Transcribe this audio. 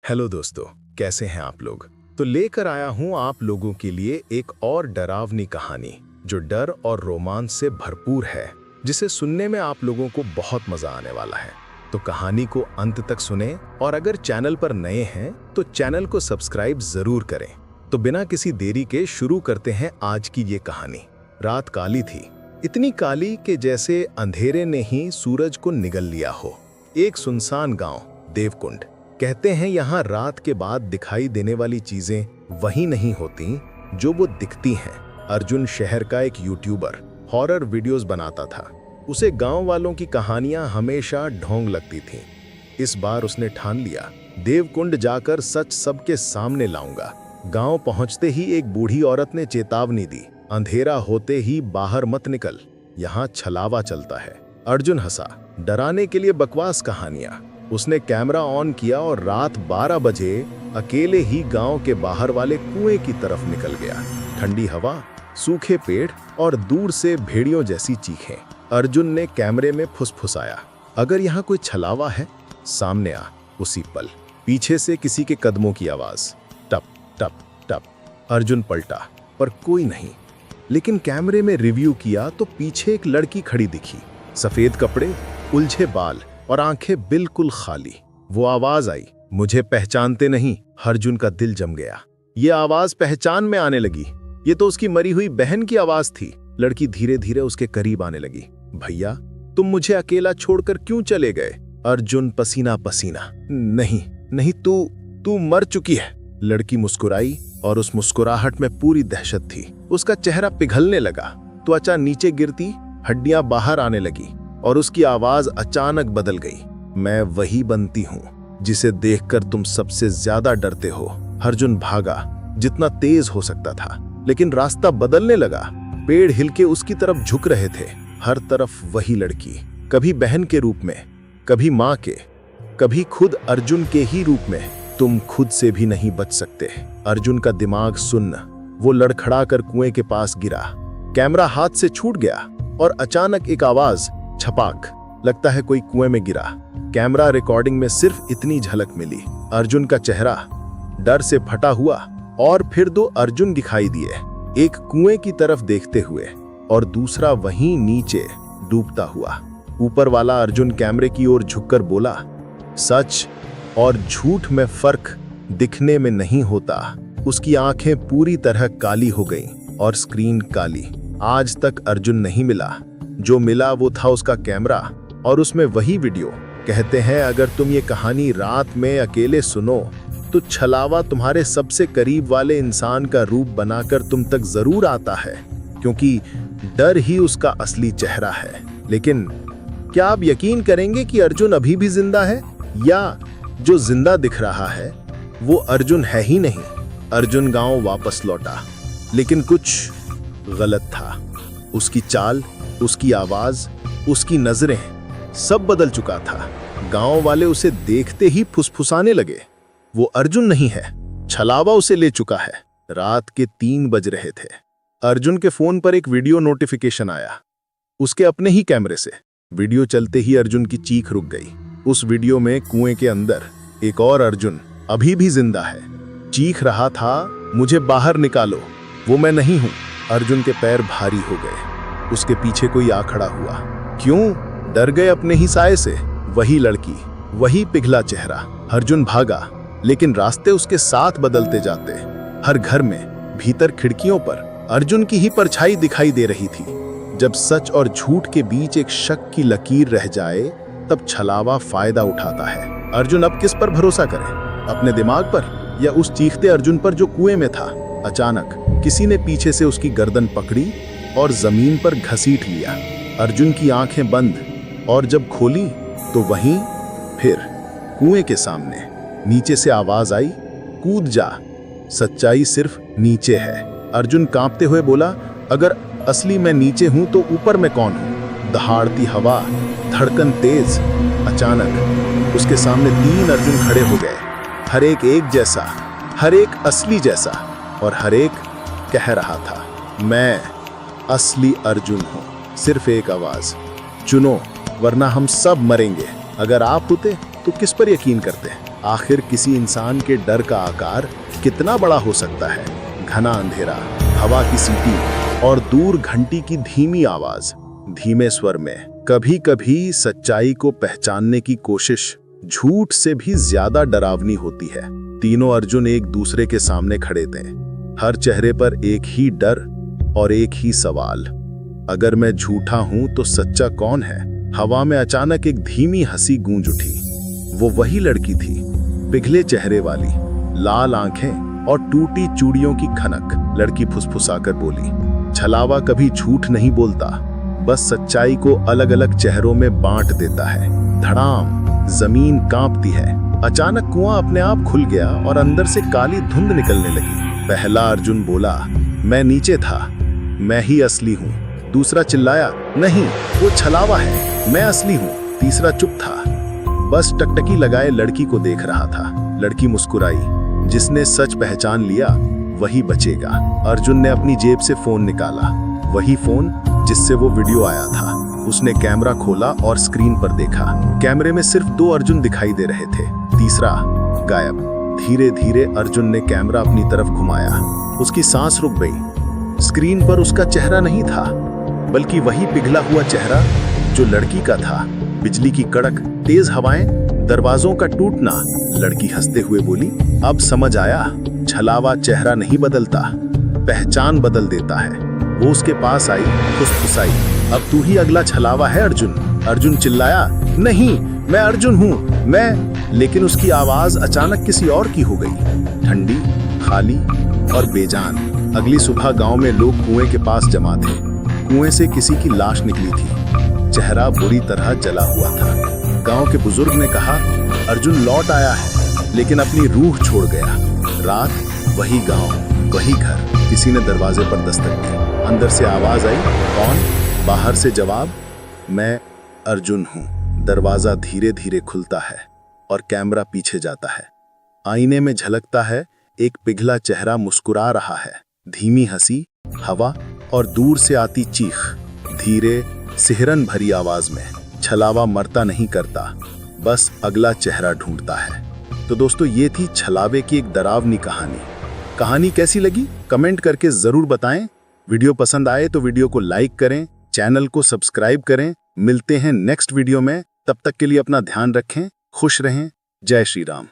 Hello दोस्तों, कैसे हैं आप लोग। तो लेकर आया हूं आप लोगों के लिए एक और डरावनी कहानी जो डर और रोमांच से भरपूर है, जिसे सुनने में आप लोगों को बहुत मजा आने वाला है। तो कहानी को अंत तक सुने और अगर चैनल पर नए हैं तो चैनल को सब्सक्राइब जरूर करें। तो बिना किसी देरी के शुरू करते हैं आज की ये कहानी। रात काली थी, इतनी काली कि जैसे अंधेरे ने ही सूरज को निगल लिया हो। एक सुनसान गांव, देवकुंड। कहते हैं यहाँ रात के बाद दिखाई देने वाली चीजें वही नहीं होती जो वो दिखती हैं। अर्जुन शहर का एक यूट्यूबर हॉरर वीडियोस बनाता था। उसे गांव वालों की कहानियां हमेशा ढोंग लगती थीं। इस बार उसने ठान लिया, देवकुंड जाकर सच सबके सामने लाऊंगा। गांव पहुंचते ही एक बूढ़ी औरत ने चेतावनी दी, अंधेरा होते ही बाहर मत निकल, यहाँ छलावा चलता है। अर्जुन हंसा, डराने के लिए बकवास कहानियां। उसने कैमरा ऑन किया और रात 12 बजे अकेले ही गांव के बाहर वाले कुएं की तरफ निकल गया। ठंडी हवा, सूखे पेड़ और दूर से भेड़ियों जैसी चीखें। अर्जुन ने कैमरे में फुसफुसाया, अगर यहाँ कोई छलावा है सामने आ। उसी पल पीछे से किसी के कदमों की आवाज, टप टप टप। अर्जुन पलटा पर कोई नहीं, लेकिन कैमरे में रिव्यू किया तो पीछे एक लड़की खड़ी दिखी। सफेद कपड़े, उलझे बाल और आंखें बिल्कुल खाली। वो आवाज आई, मुझे पहचानते नहीं। अर्जुन का दिल जम गया। ये आवाज पहचान में आने लगी। ये तो उसकी मरी हुई बहन की आवाज थी। लड़की धीरे धीरे उसके करीब आने लगी। भैया, तुम मुझे अकेला छोड़कर क्यों चले गए? अर्जुन पसीना पसीना, नहीं नहीं, तू मर चुकी है। लड़की मुस्कुराई और उस मुस्कुराहट में पूरी दहशत थी। उसका चेहरा पिघलने लगा, त्वचा नीचे गिरती, हड्डियां बाहर आने लगी और उसकी आवाज अचानक बदल गई, मैं वही बनती हूँ जिसे देखकर तुम सबसे ज्यादा डरते हो। अर्जुन भागा जितना तेज हो सकता था, लेकिन रास्ता बदलने लगा। पेड़ हिलके उसकी तरफ झुक रहे थे। हर तरफ वही लड़की, कभी बहन के रूप में, कभी माँ के, कभी खुद अर्जुन के ही रूप में। तुम खुद से भी नहीं बच सकते। अर्जुन का दिमाग सुन्न। वो लड़खड़ा कर कुएं के पास गिरा। कैमरा हाथ से छूट गया और अचानक एक आवाज, छपाक, लगता है कोई कुएं में गिरा। कैमरा रिकॉर्डिंग में सिर्फ इतनी झलक मिली, अर्जुन का चेहरा डर से फटा हुआ और फिर 2 अर्जुन दिखाई दिए, एक कुएं की तरफ देखते हुए और दूसरा वहीं नीचे डूबता हुआ। ऊपर वाला अर्जुन कैमरे की ओर झुककर बोला, सच और झूठ में फर्क दिखने में नहीं होता। उसकी आंखें पूरी तरह काली हो गईं और स्क्रीन काली। आज तक अर्जुन नहीं मिला, जो मिला वो था उसका कैमरा और उसमें वही वीडियो। कहते हैं अगर तुम ये कहानी रात में अकेले सुनो तो छलावा तुम्हारे सबसे करीब वाले इंसान का रूप बनाकर तुम तक जरूर आता है, क्योंकि डर ही उसका असली चेहरा है। लेकिन क्या आप यकीन करेंगे कि अर्जुन अभी भी जिंदा है, या जो जिंदा दिख रहा है वो अर्जुन है ही नहीं? अर्जुन गांव वापस लौटा, लेकिन कुछ गलत था। उसकी चाल, उसकी आवाज, उसकी नजरें, सब बदल चुका था। गांव वाले उसे देखते ही फुसफुसाने लगे, वो अर्जुन नहीं है, छलावा उसे ले चुका है। रात के 3 बज रहे थे। अर्जुन के फोन पर एक वीडियो नोटिफिकेशन आया, उसके अपने ही कैमरे से। वीडियो चलते ही अर्जुन की चीख रुक गई। उस वीडियो में कुएं के अंदर एक और अर्जुन अभी भी जिंदा है, चीख रहा था, मुझे बाहर निकालो, वो मैं नहीं हूं। अर्जुन के पैर भारी हो गए। उसके पीछे कोई आ खड़ा हुआ। क्यों? डर गए अपने ही साए से। वही लड़की, वही पिघला चेहरा। अर्जुन भागा, लेकिन रास्ते उसके साथ बदलते जाते। हर घर में, भीतर खिड़कियों पर अर्जुन की ही परछाई दिखाई दे रही थी। जब सच और झूठ के बीच एक शक की लकीर रह जाए तब छलावा फायदा उठाता है। अर्जुन अब किस पर भरोसा करे, अपने दिमाग पर या उस चीखते अर्जुन पर जो कुएं में था? अचानक किसी ने पीछे से उसकी गर्दन पकड़ी और जमीन पर घसीट लिया। अर्जुन की आंखें बंद और जब खोली तो वहीं फिर कुएं के सामने नीचे से आवाज आई, कूद जा, सच्चाई सिर्फ नीचे है। अर्जुन कांपते हुए बोला, अगर असली मैं नीचे हूं तो ऊपर मैं कौन हूं? दहाड़ती हवा, धड़कन तेज। अचानक उसके सामने 3 अर्जुन खड़े हो गए, हर एक जैसा, हर एक असली जैसा, और हर एक कह रहा था, मैं असली अर्जुन हूं। सिर्फ एक आवाज, चुनो वरना हम सब मरेंगे। अगर आप होते तो किस पर यकीन करते हैं? आखिर किसी इंसान के डर का आकार कितना बड़ा हो सकता है? घना अंधेरा, हवा की सीटी और दूर घंटी की धीमी आवाज, धीमे स्वर में। कभी कभी सच्चाई को पहचानने की कोशिश झूठ से भी ज्यादा डरावनी होती है। तीनों अर्जुन एक दूसरे के सामने खड़े थे, हर चेहरे पर एक ही डर और एक ही सवाल, अगर मैं झूठा हूं तो सच्चा कौन है? हवा में अचानक एक धीमी हंसी गूंज उठी। वो वही लड़की थी, पिघले चेहरे वाली, लाल आंखें और टूटी चूड़ियों की खनक। लड़की फुसफुसाकर बोली, छलावा कभी झूठ नहीं बोलता, बस सच्चाई को अलग अलग चेहरों में बांट देता है। धड़ाम, जमीन कांपती है। अचानक कुआं अपने आप खुल गया और अंदर से काली धुंध निकलने लगी। पहला अर्जुन बोला, मैं नीचे था, मैं ही असली हूँ। दूसरा चिल्लाया, नहीं वो छलावा है, मैं असली हूँ। तीसरा चुप था, बस टकटकी लगाए लड़की को देख रहा था। लड़की मुस्कुराई, जिसने सच पहचान लिया वही बचेगा। अर्जुन ने अपनी जेब से फोन निकाला, वही फोन जिससे वो वीडियो आया था। उसने कैमरा खोला और स्क्रीन पर देखा। कैमरे में सिर्फ 2 अर्जुन दिखाई दे रहे थे, तीसरा गायब। धीरे धीरे अर्जुन ने कैमरा अपनी तरफ घुमाया। उसकी सांस रुक गई। स्क्रीन पर उसका चेहरा नहीं था, बल्कि वही पिघला हुआ चेहरा जो लड़की का था। बिजली की कड़क, तेज हवाएं, दरवाजों का टूटना। लड़की हंसते हुए बोली, अब समझ आया, छलावा चेहरा नहीं बदलता, पहचान बदल देता है। वो उसके पास आई, फुसफुसाई, अब तू ही अगला छलावा है अर्जुन। अर्जुन चिल्लाया, नहीं मैं अर्जुन हूँ, मैं। लेकिन उसकी आवाज अचानक किसी और की हो गई, ठंडी, खाली और बेजान। अगली सुबह गांव में लोग कुएं के पास जमा थे। कुएं से किसी की लाश निकली थी, चेहरा बुरी तरह जला हुआ था। गांव के बुजुर्ग ने कहा, अर्जुन लौट आया है, लेकिन अपनी रूह छोड़ गया। रात, वही गांव, वही घर। किसी ने दरवाजे पर दस्तक दी। अंदर से आवाज आई, कौन? बाहर से जवाब, मैं अर्जुन हूं। दरवाजा धीरे धीरे खुलता है और कैमरा पीछे जाता है। आईने में झलकता है एक पिघला चेहरा मुस्कुरा रहा है। धीमी हंसी, हवा और दूर से आती चीख। धीरे, सिहरन भरी आवाज में, छलावा मरता नहीं करता, बस अगला चेहरा ढूंढता है। तो दोस्तों, ये थी छलावे की एक डरावनी कहानी। कहानी कैसी लगी कमेंट करके जरूर बताएं। वीडियो पसंद आए तो वीडियो को लाइक करें, चैनल को सब्सक्राइब करें। मिलते हैं नेक्स्ट वीडियो में, तब तक के लिए अपना ध्यान रखें, खुश रहें। जय श्री राम।